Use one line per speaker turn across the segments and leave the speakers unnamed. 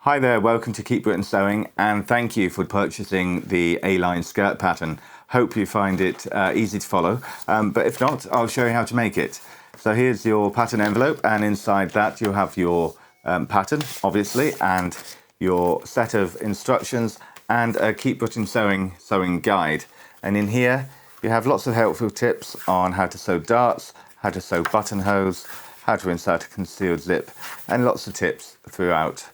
Hi there, welcome to Keep Britain Sewing, and thank you for purchasing the A-line skirt pattern. Hope you find it easy to follow, but if not, I'll show you how to make it. So here's your pattern envelope, and inside that you'll have your pattern, obviously, and your set of instructions and a Keep Britain sewing guide. And in here you have lots of helpful tips on how to sew darts, how to sew buttonholes, how to insert a concealed zip, and lots of tips throughout.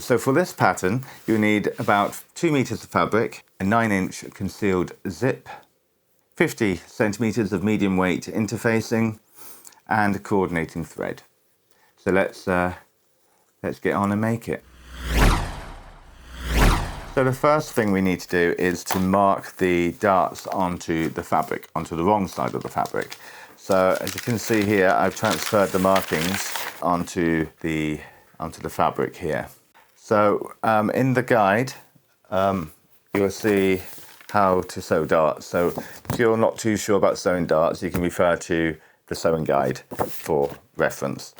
So for this pattern, you need about 2 meters of fabric, a 9-inch concealed zip, 50 centimeters of medium weight interfacing, and a coordinating thread. So let's get on and make it. So the first thing we need to do is to mark the darts onto the fabric, onto the wrong side of the fabric. So as you can see here, I've transferred the markings onto the fabric here. So in the guide, you'll see how to sew darts. So if you're not too sure about sewing darts, you can refer to the sewing guide for reference.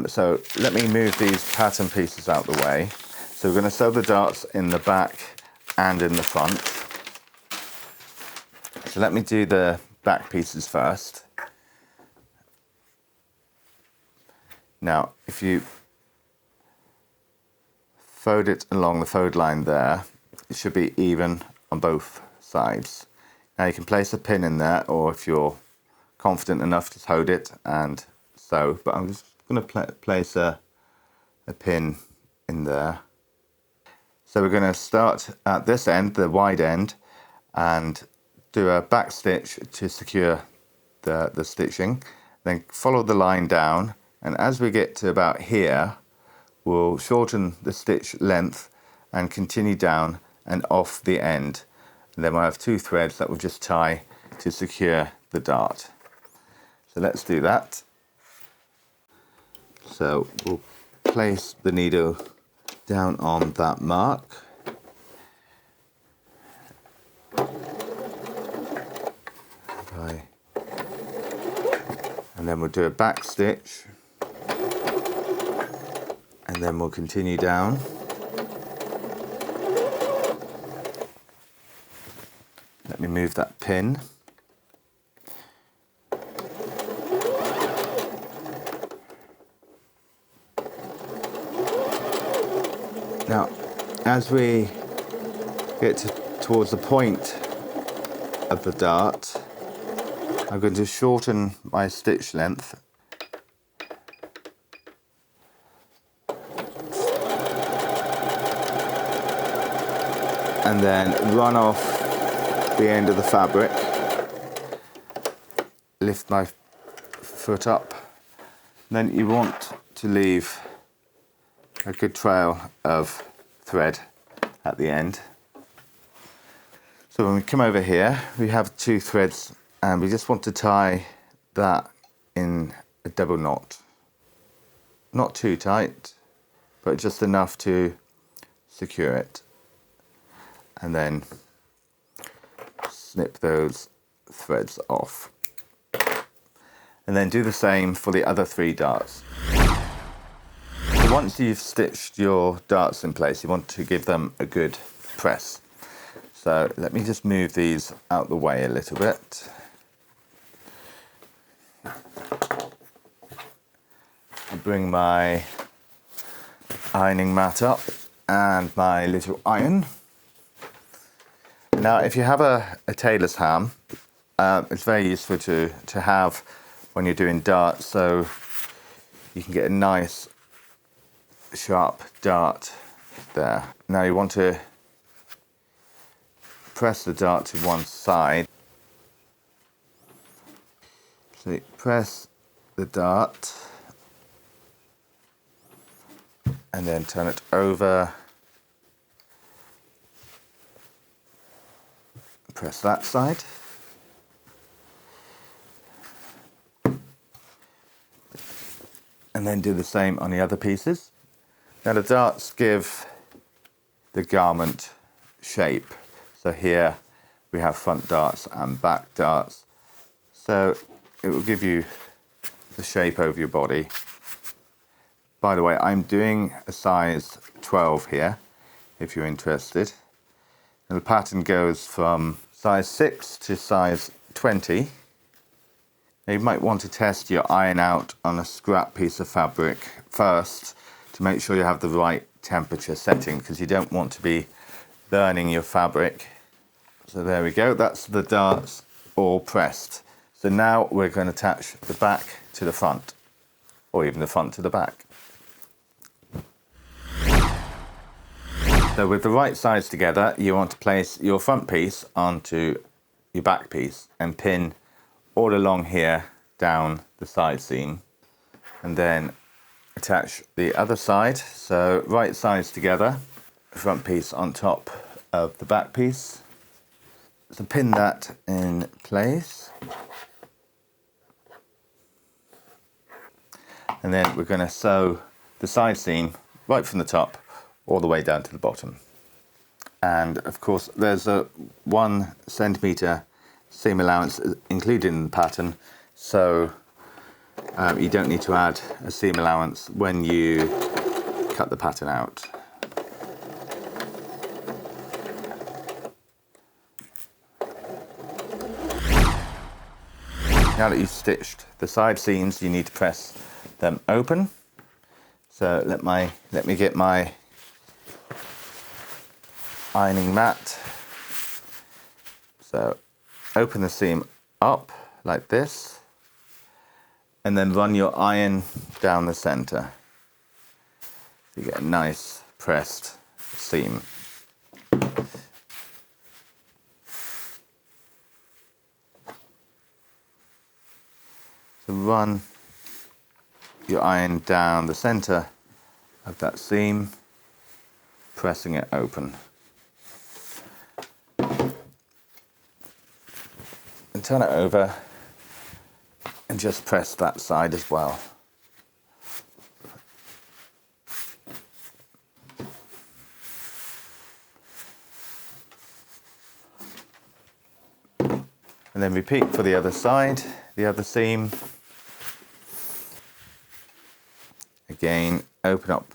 So let me move these pattern pieces out the way. So we're going to sew the darts in the back and in the front. So let me do the back pieces first. Now, if you fold it along the fold line there, it should be even on both sides. Now you can place a pin in there, or if you're confident enough, just hold it and sew. But I'm just going to place a pin in there. So we're going to start at this end, the wide end, and do a back stitch to secure the stitching. Then follow the line down, and as we get to about here, we'll shorten the stitch length and continue down and off the end. And then we'll have 2 threads that we'll just tie to secure the dart. So let's do that. So we'll place the needle down on that mark. And then we'll do a back stitch. And then we'll continue down. Let me move that pin. Now, as we get towards the point of the dart, I'm going to shorten my stitch length. And then run off the end of the fabric, lift my foot up. Then you want to leave a good trail of thread at the end. So when we come over here, we have 2 threads, and we just want to tie that in a double knot. Not too tight, but just enough to secure it. And then snip those threads off. And then do the same for the other 3 darts. So once you've stitched your darts in place, you want to give them a good press. So let me just move these out the way a little bit. I'll bring my ironing mat up and my little iron. Now, if you have a tailor's ham, it's very useful to have when you're doing darts, so you can get a nice sharp dart there. Now you want to press the dart to one side. So you press the dart and then turn it over. Press that side. And then do the same on the other pieces. Now the darts give the garment shape. So here we have front darts and back darts. So it will give you the shape over your body. By the way, I'm doing a size 12 here, if you're interested. And the pattern goes from size 6 to size 20. Now you might want to test your iron out on a scrap piece of fabric first to make sure you have the right temperature setting, because you don't want to be burning your fabric. So there we go, that's the darts all pressed. So now we're going to attach the back to the front, or even the front to the back. So with the right sides together, you want to place your front piece onto your back piece and pin all along here down the side seam, and then attach the other side. So right sides together, front piece on top of the back piece. So pin that in place, and then we're going to sew the side seam right from the top all the way down to the bottom. And of course there's a 1 centimeter seam allowance included in the pattern, so you don't need to add a seam allowance when you cut the pattern out. Now that you've stitched the side seams, you need to press them open. So let me get my ironing mat. So open the seam up like this, and then run your iron down the center. You get a nice pressed seam. So run your iron down the center of that seam, pressing it open. And turn it over and just press that side as well. And then repeat for the other side, the other seam. Again, open up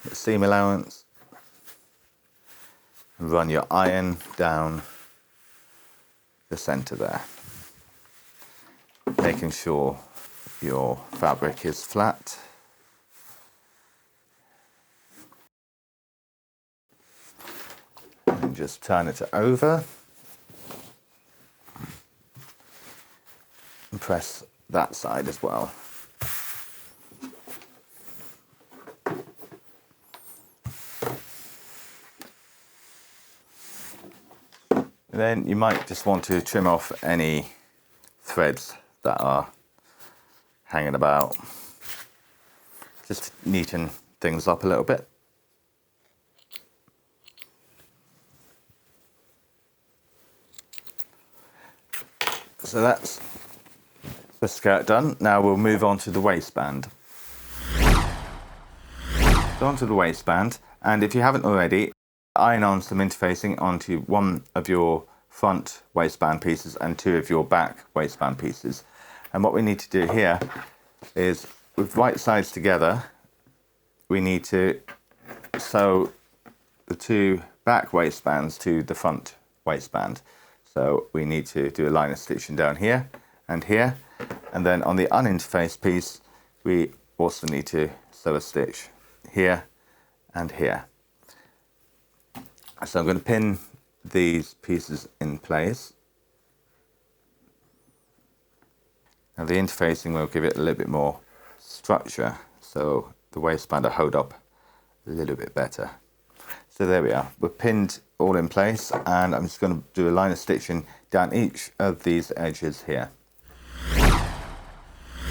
the seam allowance and run your iron down the center there, making sure your fabric is flat. And just turn it over and press that side as well. Then you might just want to trim off any threads that are hanging about, just to neaten things up a little bit. So that's the skirt done. Now we'll move on to the waistband. So onto the waistband, and if you haven't already, iron on some interfacing onto one of your front waistband pieces and 2 of your back waistband pieces. And what we need to do here is, with right sides together, we need to sew the 2 back waistbands to the front waistband. So we need to do a line of stitching down here, and then on the uninterfaced piece we also need to sew a stitch here and here. So I'm going to pin these pieces in place. Now the interfacing will give it a little bit more structure, so the waistband will hold up a little bit better. So there we are, we're pinned all in place, and I'm just going to do a line of stitching down each of these edges here.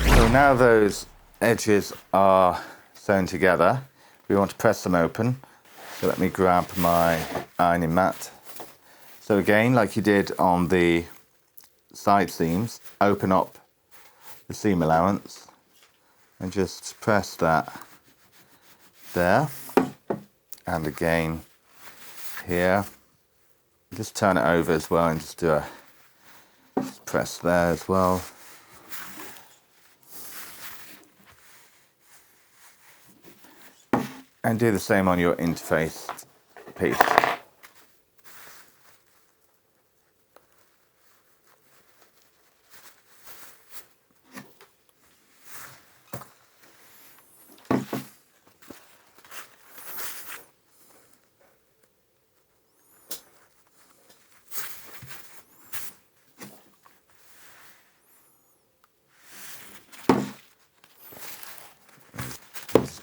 So now those edges are sewn together, we want to press them open. So let me grab my ironing mat. So again, like you did on the side seams, open up the seam allowance and just press that there, and again here. Just turn it over as well and just press there as well. And do the same on your interface piece.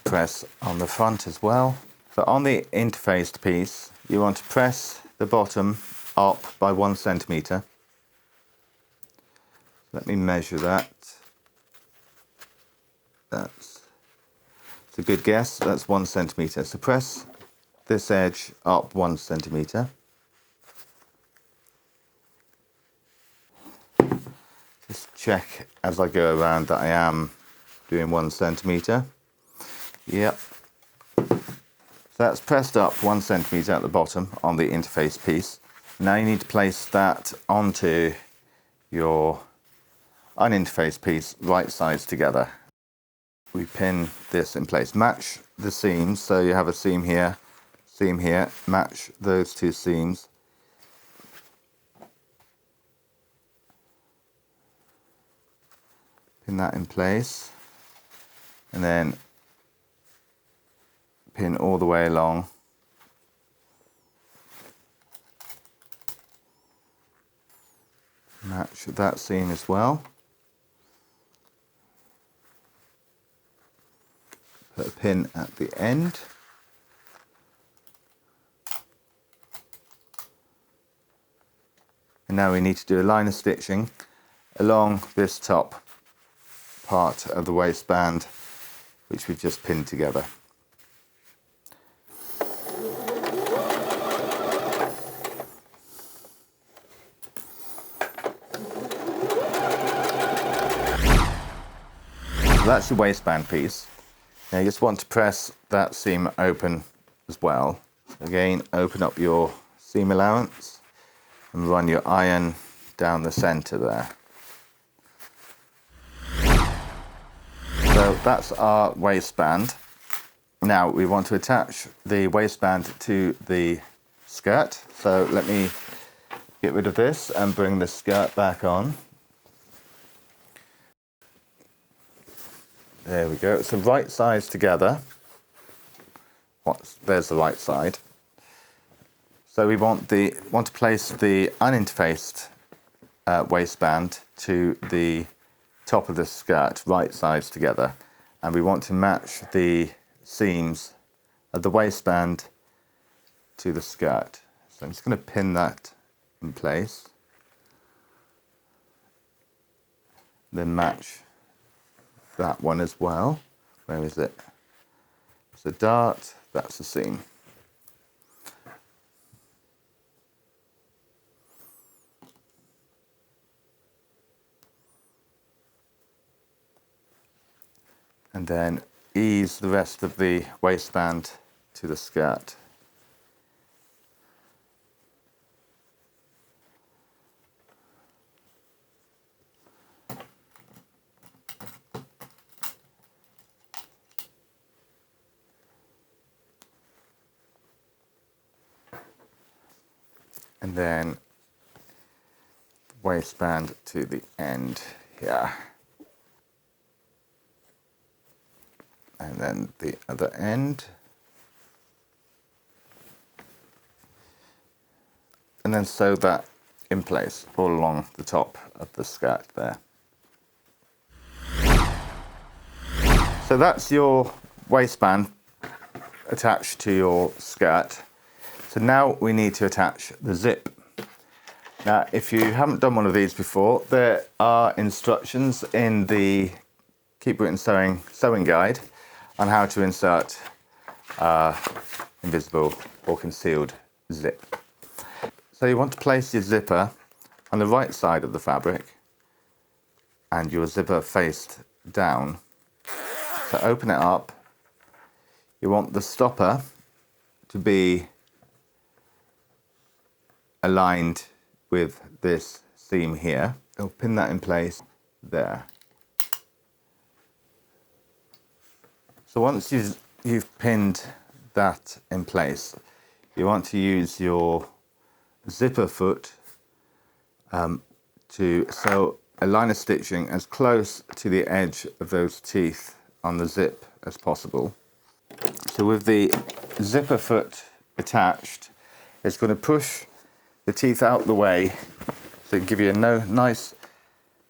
Press on the front as well. So on the interfaced piece, you want to press the bottom up by 1 centimetre. Let me measure that. That's a good guess. That's 1 centimetre. So press this edge up 1 centimetre. Just check as I go around that I am doing 1 centimetre. Yep. So that's pressed up 1 centimetre at the bottom on the interface piece. Now you need to place that onto your uninterfaced piece, right sides together. We pin this in place. Match the seams, so you have a seam here, match those two seams. Pin that in place, and then pin all the way along. Match that seam as well. Put a pin at the end. And now we need to do a line of stitching along this top part of the waistband, which we've just pinned together. So that's the waistband piece. Now you just want to press that seam open as well. Again, open up your seam allowance and run your iron down the center there. So that's our waistband. Now we want to attach the waistband to the skirt. So let me get rid of this and bring the skirt back on. There we go. So right sides together. There's the right side. So we want to place the uninterfaced waistband to the top of the skirt, right sides together, and we want to match the seams of the waistband to the skirt. So I'm just going to pin that in place, then match that one as well. Where is it? It's a dart, that's the seam. And then ease the rest of the waistband to the skirt. And then waistband to the end here. And then the other end. And then sew that in place all along the top of the skirt there. So that's your waistband attached to your skirt. So now we need to attach the zip. Now, if you haven't done one of these before, there are instructions in the Keep Written sewing guide on how to insert invisible or concealed zip. So you want to place your zipper on the right side of the fabric and your zipper faced down. So open it up. You want the stopper to be aligned with this seam here. I'll pin that in place there. So once you've pinned that in place, you want to use your zipper foot to sew a line of stitching as close to the edge of those teeth on the zip as possible. So with the zipper foot attached, it's going to push the teeth out the way, so give you a nice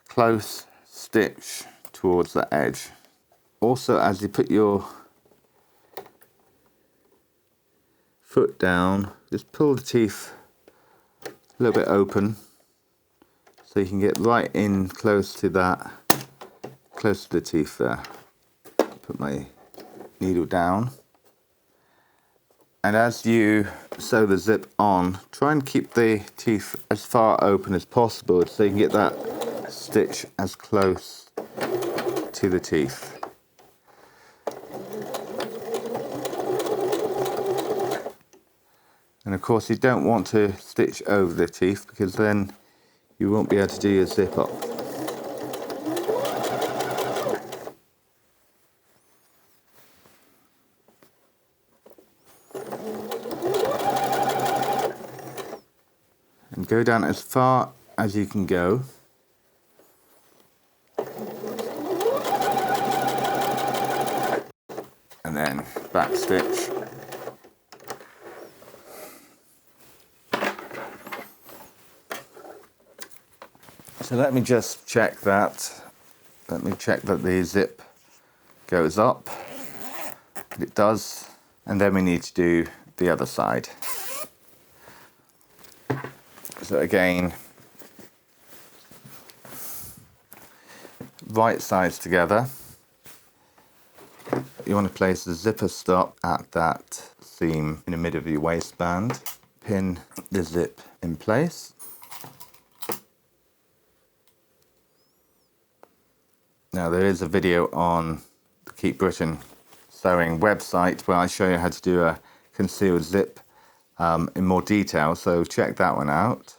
close stitch towards the edge. Also, as you put your foot down, just pull the teeth a little bit open so you can get right in close to that, close to the teeth there. Put my needle down, and as you sew the zip on, try and keep the teeth as far open as possible so you can get that stitch as close to the teeth. And of course you don't want to stitch over the teeth, because then you won't be able to do your zip up. And go down as far as you can go. And then back stitch. So let me just check that. Let me check that the zip goes up. It does. And then we need to do the other side. So again, right sides together. You want to place the zipper stop at that seam in the middle of your waistband. Pin the zip in place. Now there is a video on the Keep Britain Sewing website where I show you how to do a concealed zip in more detail, so check that one out.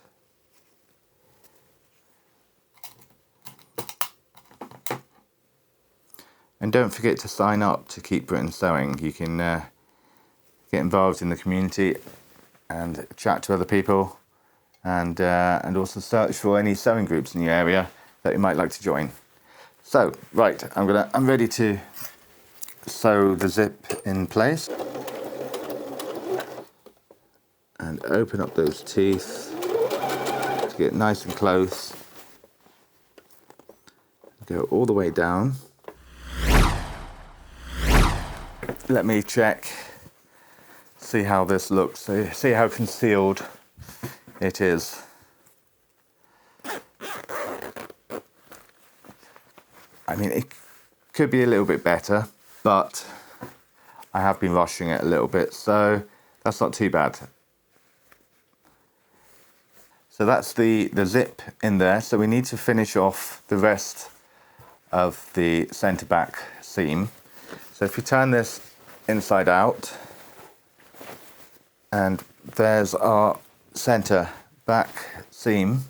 And don't forget to sign up to Keep Britain Sewing. You can get involved in the community and chat to other people, and also search for any sewing groups in your area that you might like to join. So, right, I'm ready to sew the zip in place. And open up those teeth to get nice and close. Go all the way down. Let me check, see how this looks, see how concealed it is. I mean, it could be a little bit better, but I have been rushing it a little bit, so that's not too bad. So that's the zip in there, so we need to finish off the rest of the centre back seam. So if you turn this inside out, and there's our centre back seam.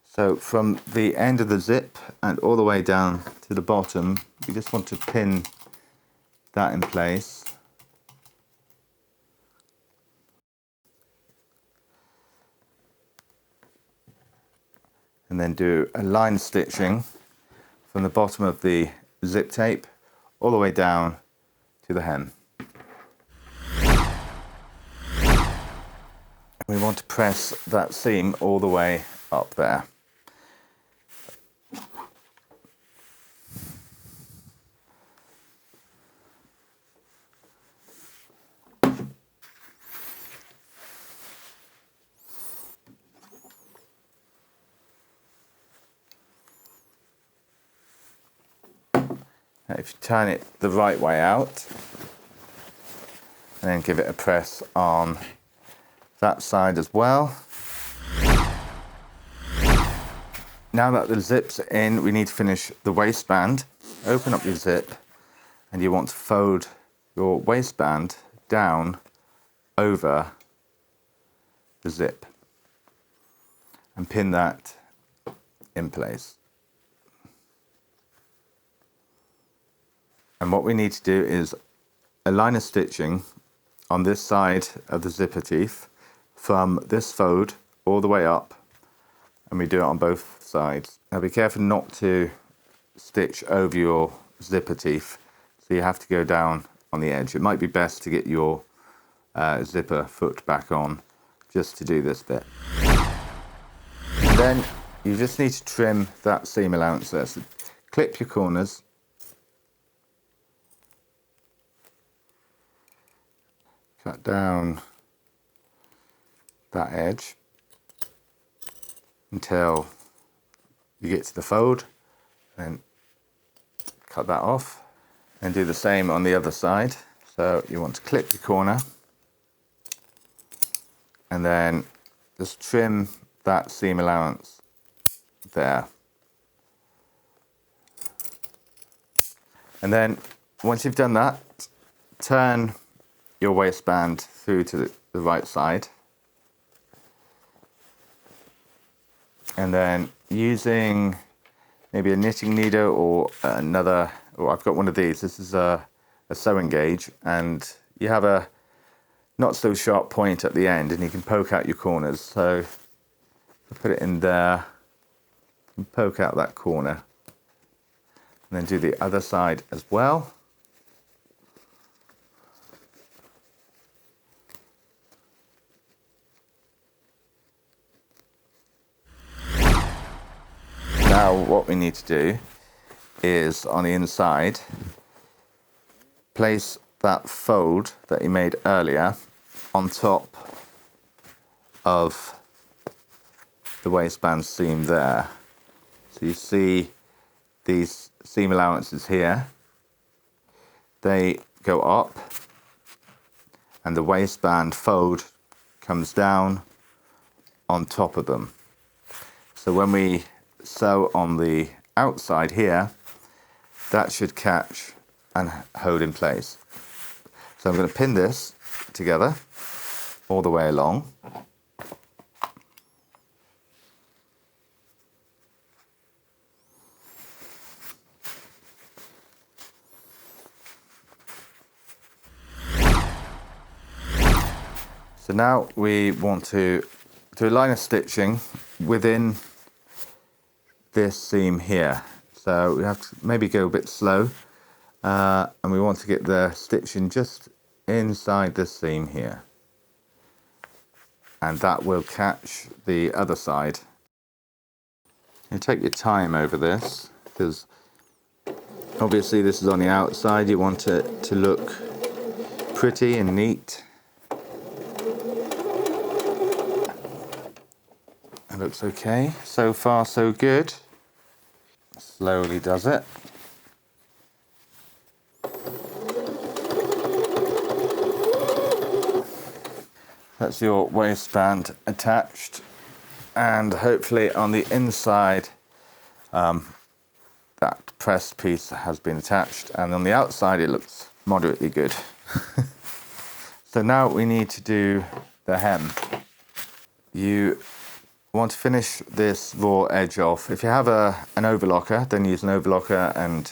So from the end of the zip and all the way down to the bottom, you just want to pin that in place. And then do a line stitching from the bottom of the zip tape all the way down to the hem. We want to press that seam all the way up there. Now if you turn it the right way out, and then give it a press on that side as well. Now that the zip's in, we need to finish the waistband. Open up your zip, and you want to fold your waistband down over the zip and pin that in place. And what we need to do is a line of stitching on this side of the zipper teeth from this fold all the way up, and we do it on both sides. Now be careful not to stitch over your zipper teeth, so you have to go down on the edge. It might be best to get your zipper foot back on just to do this bit. And then you just need to trim that seam allowance there. So clip your corners, cut down that edge until you get to the fold, and cut that off, and do the same on the other side. So you want to clip your corner and then just trim that seam allowance there. And then once you've done that, turn your waistband through to the right side, and then using maybe a knitting needle or another, or I've got one of these, this is a sewing gauge, and you have a not so sharp point at the end and you can poke out your corners. So put it in there and poke out that corner, and then do the other side as well. Now what we need to do is, on the inside, place that fold that you made earlier on top of the waistband seam there. So you see these seam allowances here, they go up and the waistband fold comes down on top of them. So when we sew on the outside here, that should catch and hold in place. So I'm going to pin this together all the way along. So now we want to do a line of stitching within this seam here. So we have to maybe go a bit slow, and we want to get the stitching just inside this seam here, and that will catch the other side. You take your time over this, because obviously this is on the outside. You want it to look pretty and neat. It looks okay. So far so good. Slowly does it. That's your waistband attached, and hopefully on the inside that pressed piece has been attached, and on the outside it looks moderately good. So now we need to do the hem. You want to finish this raw edge off. If you have an overlocker, then use an overlocker and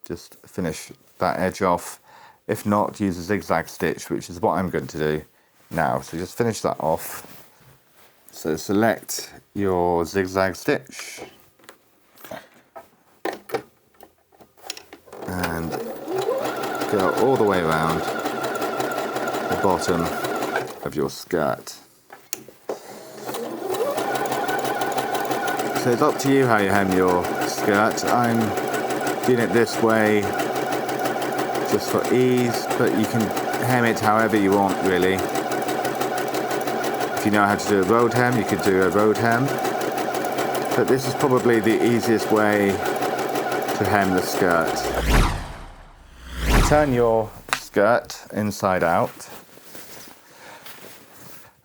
just finish that edge off. If not, use a zigzag stitch, which is what I'm going to do now. So just finish that off. So select your zigzag stitch and go all the way around the bottom of your skirt. So it's up to you how you hem your skirt. I'm doing it this way just for ease, but you can hem it however you want, really. If you know how to do a road hem, you could do a road hem. But this is probably the easiest way to hem the skirt. Turn your skirt inside out,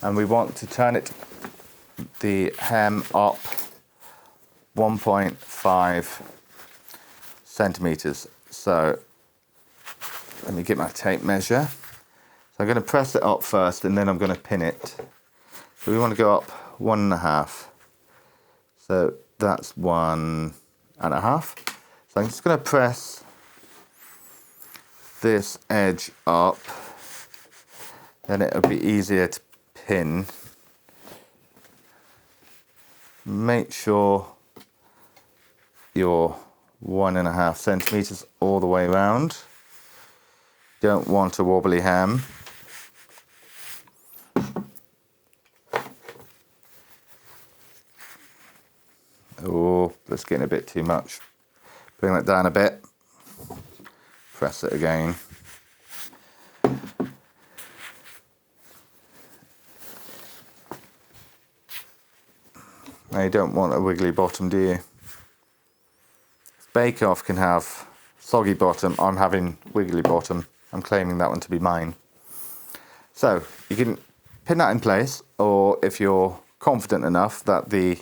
and we want to turn it, the hem up 1.5 centimeters. So let me get my tape measure. So I'm going to press it up first, and then I'm going to pin it. So we want to go up 1.5. So that's 1.5. So I'm just going to press this edge up then it'll be easier to pin. Make sure you're 1.5 centimeters all the way around. Don't want a wobbly hem. Oh, that's getting a bit too much. Bring that down a bit. Press it again. Now you don't want a wiggly bottom, do you? Bake Off can have soggy bottom. I'm having wiggly bottom. I'm claiming that one to be mine. So you can pin that in place, or if you're confident enough that the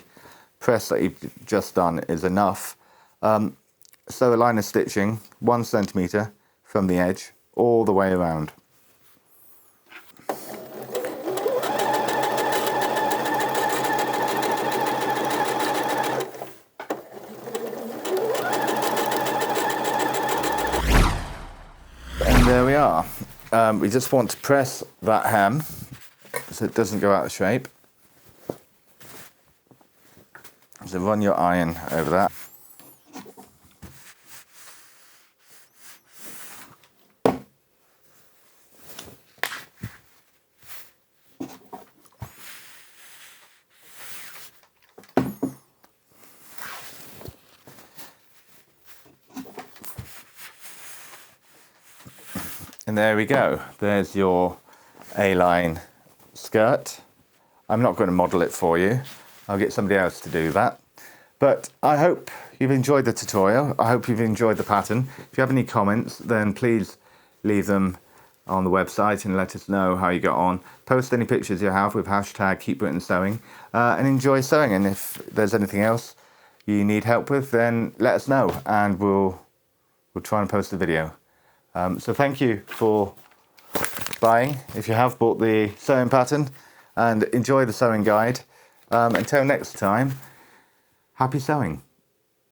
press that you've just done is enough, sew a line of stitching 1 centimeter from the edge all the way around. And there we are. We just want to press that hem so it doesn't go out of shape. So run your iron over that. And there we go. There's your A-line skirt. I'm not going to model it for you. I'll get somebody else to do that. But I hope you've enjoyed the tutorial. I hope you've enjoyed the pattern. If you have any comments, then please leave them on the website and let us know how you got on. Post any pictures you have with hashtag #KeepBritainSewing and enjoy sewing. And if there's anything else you need help with, then let us know and we'll try and post a video. So thank you for buying, if you have bought the sewing pattern, and enjoy the sewing guide. Until next time, happy sewing.